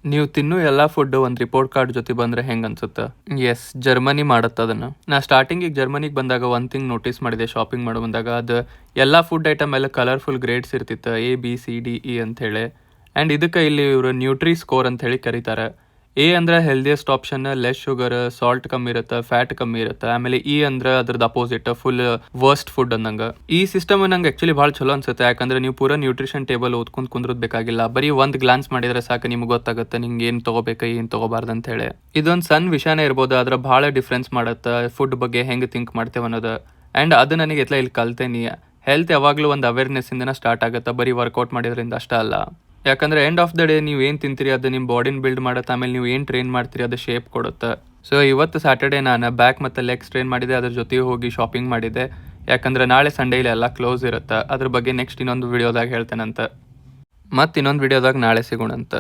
ನೀವು ತಿನ್ನೋ ಎಲ್ಲಾ ಫುಡ್ ಒಂದು ರಿಪೋರ್ಟ್ ಕಾರ್ಡ್ ಜೊತೆ ಬಂದ್ರೆ ಹೆಂಗ್ ಅನ್ಸುತ್ತೆ? ಎಸ್, ಜರ್ಮನಿ ಮಾಡತ್ತ ಅದನ್ನ. ನಾ ಸ್ಟಾರ್ಟಿಂಗಿಗೆ ಜರ್ಮನಿಗೆ ಬಂದಾಗ ಒಂದ್ ಥಿಂಗ್ ನೋಟಿಸ್ ಮಾಡಿದೆ ಶಾಪಿಂಗ್ ಮಾಡೋ ಬಂದಾಗ, ಅದು ಎಲ್ಲಾ ಫುಡ್ ಐಟಮ್ ಎಲ್ಲ ಕಲರ್ಫುಲ್ ಗ್ರೇಡ್ಸ್ ಇರ್ತಿತ್ತು, ABCDE ಅಂತ ಹೇಳಿ. ಆ್ಯಂಡ್ ಇದಕ್ಕೆ ಇಲ್ಲಿ ಇವರು ನ್ಯೂಟ್ರಿ ಸ್ಕೋರ್ ಅಂತ ಹೇಳಿ ಕರೀತಾರೆ. ಎ ಅಂದ್ರೆ healthiest option, less sugar, salt ಕಮ್ಮಿ ಇರುತ್ತೆ, ಫ್ಯಾಟ್ ಕಮ್ಮಿ ಇರುತ್ತೆ. ಆಮೇಲೆ ಇ ಅಂದ್ರೆ ಅದ್ರದ್ದು ಅಪೋಸಿಟ್, ಫುಲ್ ವರ್ಸ್ಟ್ ಫುಡ್ ಅಂದಂಗ. ಈ ಸಿಸ್ಟಮ್ ನಂಗೆ ಆಕ್ಚುಲಿ ಭಾಳ ಚಲೋ ಅನ್ಸುತ್ತೆ, ಯಾಕಂದ್ರೆ ನೀವು ಪೂರಾ ನ್ಯೂಟ್ರಿಷನ್ ಟೇಬಲ್ ಓದ್ಕೊಂಡ್ ಕುಂದ್ರದ್ ಬೇಕಾಗಿಲ್ಲ. ಬರೀ ಒಂದ್ ಗ್ಲಾನ್ಸ್ ಮಾಡಿದ್ರೆ ಸಾಕು, ನಿಮ್ಗೆ ಗೊತ್ತಾಗುತ್ತೆ ನಿಂಗೆ ಏನ್ ತಗೋಬೇಕು ಏನ್ ತಗೋಬಾರ್ದು ಅಂತ ಹೇಳಿ. ಇದೊಂದು ಸಣ್ಣ ವಿಷಯನೇ ಇರ್ಬೋದು, ಆದ್ರೆ ಭಾಳ ಡಿಫ್ರೆನ್ಸ್ ಮಾಡುತ್ತೆ ಫುಡ್ ಬಗ್ಗೆ ಹೆಂಗೆ ಥಿಂಕ್ ಮಾಡ್ತೇವೆ ಅನ್ನೋದು. ಆ್ಯಂಡ್ ಅದು ನನಗೆ ಇಲ್ಲಿ ಕಲ್ತೇನಿ. ಹೆಲ್ತ್ ಯಾವಾಗಲೂ ಒಂದು ಅವೇರ್ನೆಸ್ ಇಂದನ ಸ್ಟಾರ್ಟ್ ಆಗುತ್ತೆ, ಬರೀ ವರ್ಕೌಟ್ ಮಾಡಿದ್ರಿಂದ ಅಷ್ಟೇ ಅಲ್ಲ. ಯಾಕಂದ್ರೆ ಎಂಡ್ ಆಫ್ ದ ಡೇ ನೀವು ಏನು ತಿಂತೀರಿ ಅದು ನಿಮ್ಮ ಬಾಡಿನ ಬಿಲ್ಡ್ ಮಾಡುತ್ತೆ. ಆಮೇಲೆ ನೀವು ಏನು ಟ್ರೈನ್ ಮಾಡ್ತೀರಿ ಅದು ಶೇಪ್ ಕೊಡುತ್ತೆ. ಸೊ ಇವತ್ತು ಸ್ಯಾಟರ್ಡೇ ನಾನು ಬ್ಯಾಕ್ ಮತ್ತು ಲೆಗ್ಸ್ ಟ್ರೈನ್ ಮಾಡಿದೆ, ಅದ್ರ ಜೊತೆಗೆ ಹೋಗಿ ಶಾಪಿಂಗ್ ಮಾಡಿದೆ. ಯಾಕಂದ್ರೆ ನಾಳೆ ಸಂಡೇ ಎಲ್ಲ ಕ್ಲೋಸ್ ಇರುತ್ತೆ. ಅದ್ರ ಬಗ್ಗೆ ನೆಕ್ಸ್ಟ್ ಇನ್ನೊಂದು ವಿಡಿಯೋದಾಗ ಹೇಳ್ತೇನಂತ. ಮತ್ತು ಇನ್ನೊಂದು ವಿಡಿಯೋದಾಗ ನಾಳೆ ಸಿಗೋಣಂತ.